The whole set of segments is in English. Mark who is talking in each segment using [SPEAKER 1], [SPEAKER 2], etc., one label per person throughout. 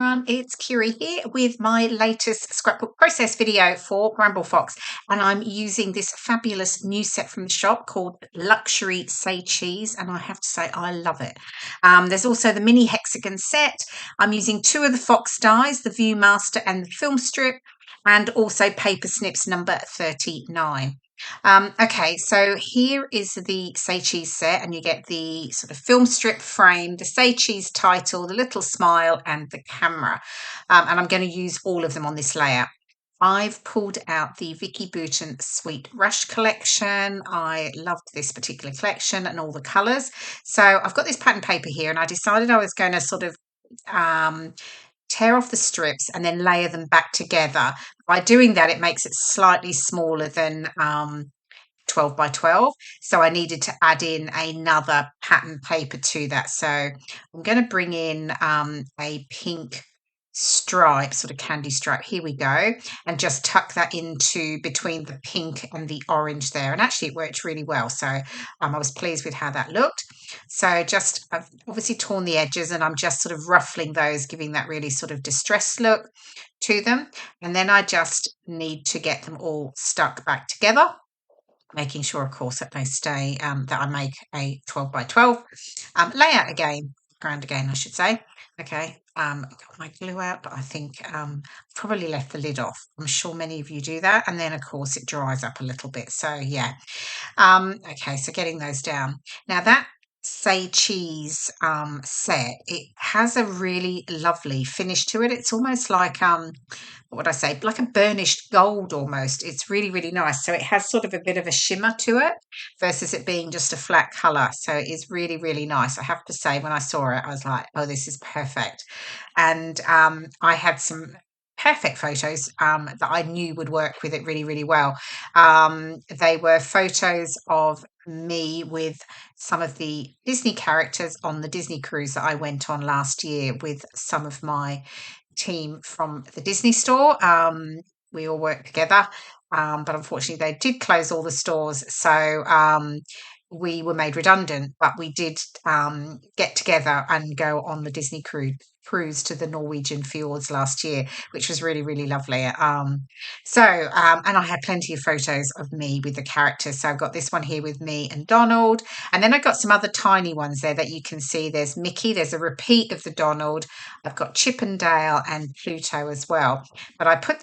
[SPEAKER 1] It's Kirei here with my latest scrapbook process video for Bramble Fox, and I'm using this fabulous new set from the shop called Luxury Say Cheese, and I have to say I love it. There's also the Mini Hexagon set. I'm using two of the Fox dies, the Viewmaster and the Film Strip, and also Paper Snips number 39. Okay, so here is the Say Cheese set, and you get the sort of film strip frame, the Say Cheese title, the little smile, and the camera. And I'm going to use all of them on this layout. I've pulled out the Vicki Boutin Sweet Rush collection. I loved this particular collection and all the colours. So I've got this pattern paper here, and I decided I was going to sort of um, tear off the strips and then layer them back together. By doing that, it makes it slightly smaller than 12 by 12. So I needed to add in another pattern paper to that. So I'm going to bring in a pink stripe, sort of candy stripe. Here we go. And just tuck that into between the pink and the orange there. And actually it worked really well. So I was pleased with how that looked. So I've obviously torn the edges and I'm just sort of ruffling those, giving that really sort of distressed look to them. And then I just need to get them all stuck back together, making sure, of course, that they stay, that I make a 12 by 12 layout again, ground again, I should say. Okay, got my glue out, but I think probably left the lid off. I'm sure many of you do that. And then, of course, it dries up a little bit. So, yeah. Okay, so getting those down. Now, that Say Cheese set, it has a really lovely finish to it. It's almost like what would I say, like a burnished gold almost. It's really, really nice. So it has sort of a bit of a shimmer to it versus it being just a flat colour. So it is really, really nice. I have to say, when I saw it, I was like, oh, this is perfect. And I had some perfect photos that I knew would work with it really, really well. They were photos of me with some of the Disney characters on the Disney cruise that I went on last year with some of my team from the Disney store. We all worked together, but unfortunately they did close all the stores. So we were made redundant, but we did get together and go on the Disney cruise to the Norwegian fjords last year, which was really, really lovely. And I had plenty of photos of me with the characters. So I've got this one here with me and Donald. And then I got some other tiny ones there that you can see. There's Mickey, there's a repeat of the Donald. I've got Chip and Dale and Pluto as well. But I put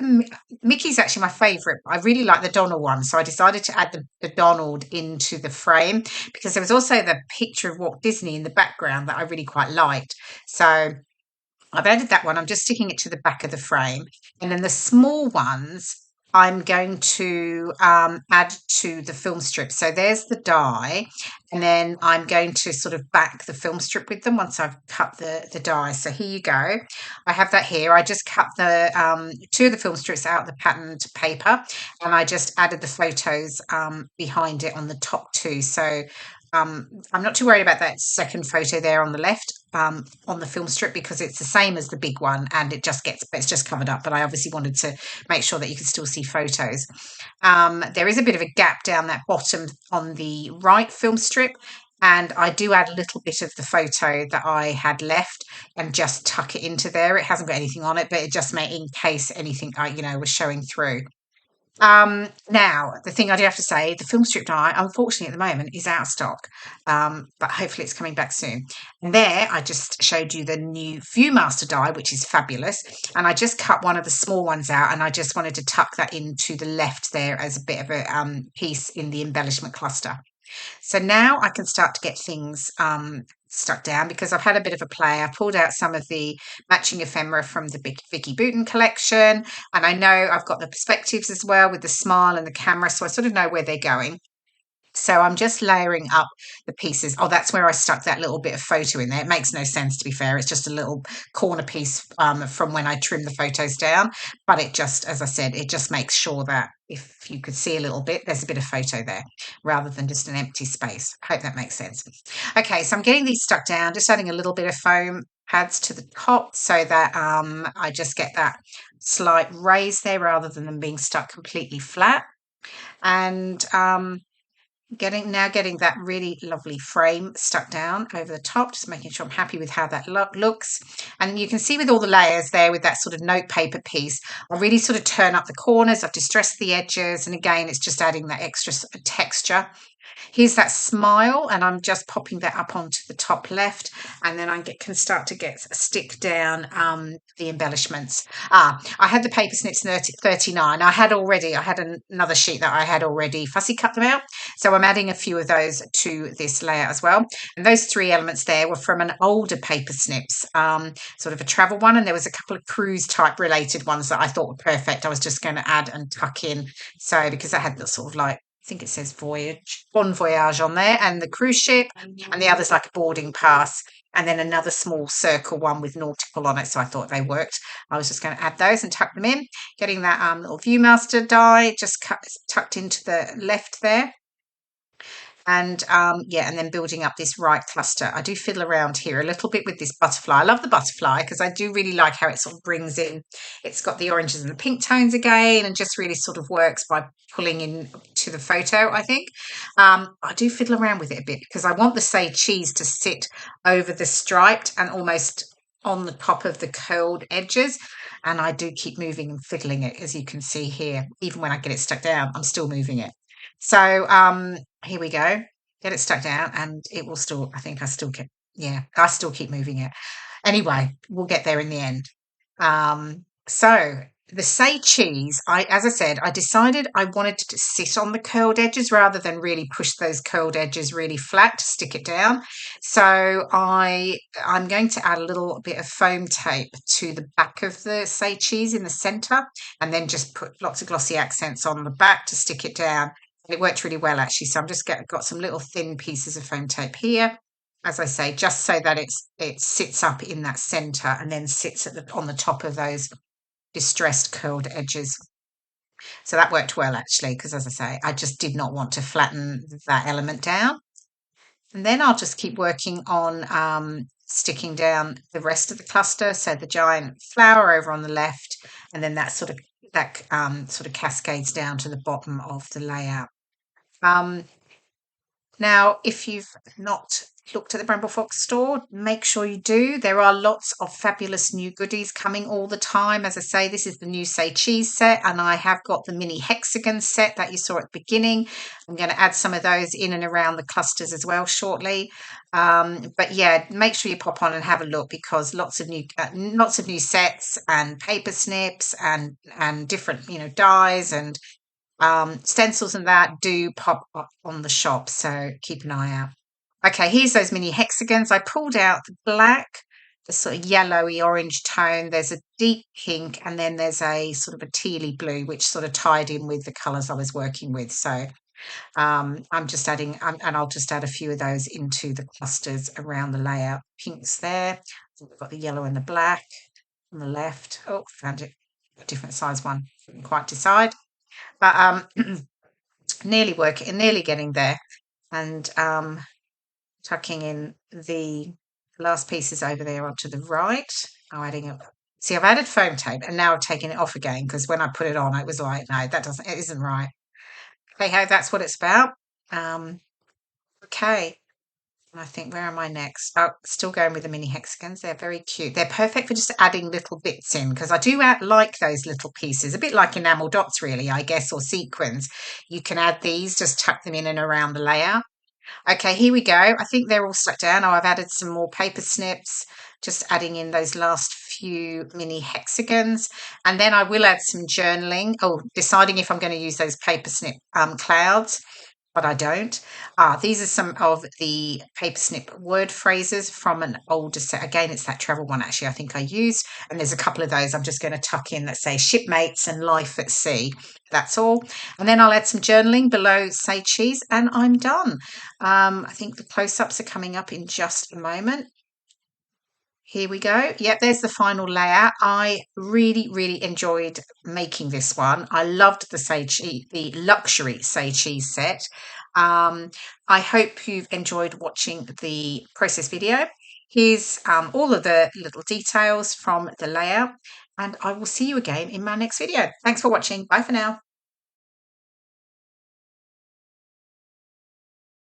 [SPEAKER 1] Mickey's actually my favourite. I really like the Donald one. So I decided to add the Donald into the frame because there was also the picture of Walt Disney in the background that I really quite liked. So I've added that one. I'm just sticking it to the back of the frame. And then the small ones, I'm going to add to the film strip. So there's the die. And then I'm going to sort of back the film strip with them once I've cut the die. So here you go. I have that here. I just cut the two of the film strips out of the patterned paper. And I just added the photos behind it on the top two. So I'm not too worried about that second photo there on the left on the film strip because it's the same as the big one and it's just covered up. But I obviously wanted to make sure that you can still see photos. There is a bit of a gap down that bottom on the right film strip. And I do add a little bit of the photo that I had left and just tuck it into there. It hasn't got anything on it, but it just may in case anything was showing through. Now, the thing I do have to say, the film strip die, unfortunately, at the moment, is out of stock, but hopefully it's coming back soon. And there, I just showed you the new Viewmaster die, which is fabulous. And I just cut one of the small ones out, and I just wanted to tuck that into the left there as a bit of a piece in the embellishment cluster. So now I can start to get things stuck down because I've had a bit of a play. I pulled out some of the matching ephemera from the Vicki Boutin collection. And I know I've got the Perspextives as well with the smile and the camera. So I sort of know where they're going. So I'm just layering up the pieces. Oh, that's where I stuck that little bit of photo in there. It makes no sense, to be fair. It's just a little corner piece from when I trimmed the photos down. But it just, as I said, it just makes sure that if you could see a little bit, there's a bit of photo there rather than just an empty space. I hope that makes sense. Okay, so I'm getting these stuck down, just adding a little bit of foam pads to the top so that I just get that slight raise there rather than them being stuck completely flat. And getting that really lovely frame stuck down over the top, just making sure I'm happy with how that looks. And you can see with all the layers there with that sort of note paper piece, I really sort of turn up the corners, I've distressed the edges, and again it's just adding that extra texture. Here's that smile, and I'm just popping that up onto the top left, and then I can start to stick down the embellishments. I had the Paper Snips 39. I had another sheet that I had already fussy cut them out, so I'm adding a few of those to this layout as well. And those three elements there were from an older Paper Snips, sort of a travel one, and there was a couple of cruise type related ones that I thought were perfect. I was just going to add and tuck in, so because I had the sort of like, I think it says voyage, bon voyage on there, and the cruise ship, and the other's like a boarding pass, and then another small circle one with nautical on it. So I thought they worked. I was just going to add those and tuck them in, getting that little Viewmaster die just tucked into the left there. And yeah, and then building up this right cluster. I do fiddle around here a little bit with this butterfly. I love the butterfly because I do really like how it sort of brings in, it's got the oranges and the pink tones again, and just really sort of works by pulling in to the photo, I think. I do fiddle around with it a bit because I want the say cheese to sit over the striped and almost on the top of the curled edges. And I do keep moving and fiddling it, as you can see here. Even when I get it stuck down, I'm still moving it. So here we go. Get it stuck down, and it will still, I think I still get, yeah, I still keep moving it. Anyway, we'll get there in the end. So the say cheese, as I said, I decided I wanted to sit on the curled edges rather than really push those curled edges really flat to stick it down. So I'm going to add a little bit of foam tape to the back of the say cheese in the center, and then just put lots of glossy accents on the back to stick it down. And it worked really well actually. So I'm just got some little thin pieces of foam tape here, as I say, just so that it sits up in that center and then sits on the top of those distressed curled edges. So that worked well actually, because as I say, I just did not want to flatten that element down. And then I'll just keep working on sticking down the rest of the cluster. So the giant flower over on the left, and then that sort of cascades down to the bottom of the layout. Now, if you've not looked at the Bramble Fox store, make sure you do. There are lots of fabulous new goodies coming all the time. As I say, this is the new Say Cheese set, and I have got the Mini Hexagons set that you saw at the beginning. I'm going to add some of those in and around the clusters as well shortly. But yeah, make sure you pop on and have a look, because lots of new sets and paper snips and different dies and stencils and that do pop up on the shop, so keep an eye out. Okay, here's those mini hexagons. I pulled out the black, the sort of yellowy orange tone. There's a deep pink, and then there's a sort of a tealy blue, which sort of tied in with the colours I was working with. So I'm just adding, and I'll just add a few of those into the clusters around the layout. Pinks there. We've got the yellow and the black on the left. Oh, found it. A different size one. Couldn't quite decide. But nearly getting there, and tucking in the last pieces over there onto the right. See, I've added foam tape, and now I've taken it off again, because when I put it on, it was like, no, it isn't right. Hey ho, that's what it's about. Okay. I think, where am I next? Oh, still going with the mini hexagons. They're very cute. They're perfect for just adding little bits in, because I do like those little pieces, a bit like enamel dots really, I guess, or sequins. You can add these, just tuck them in and around the layout. Okay, here we go. I think they're all stuck down. Oh, I've added some more paper snips, just adding in those last few mini hexagons. And then I will add some journaling. Oh, deciding if I'm going to use those paper snip clouds, but I don't. These are some of the paper snip word phrases from an older set. Again, it's that travel one actually I think I used. And there's a couple of those I'm just going to tuck in that say shipmates and life at sea. That's all. And then I'll add some journaling below Say Cheese, and I'm done. I think the close-ups are coming up in just a moment. Here we go. Yep, there's the final layout. I really, really enjoyed making this one. I loved the luxury Say Cheese set. I hope you've enjoyed watching the process video. Here's all of the little details from the layout, and I will see you again in my next video. Thanks for watching. Bye for now.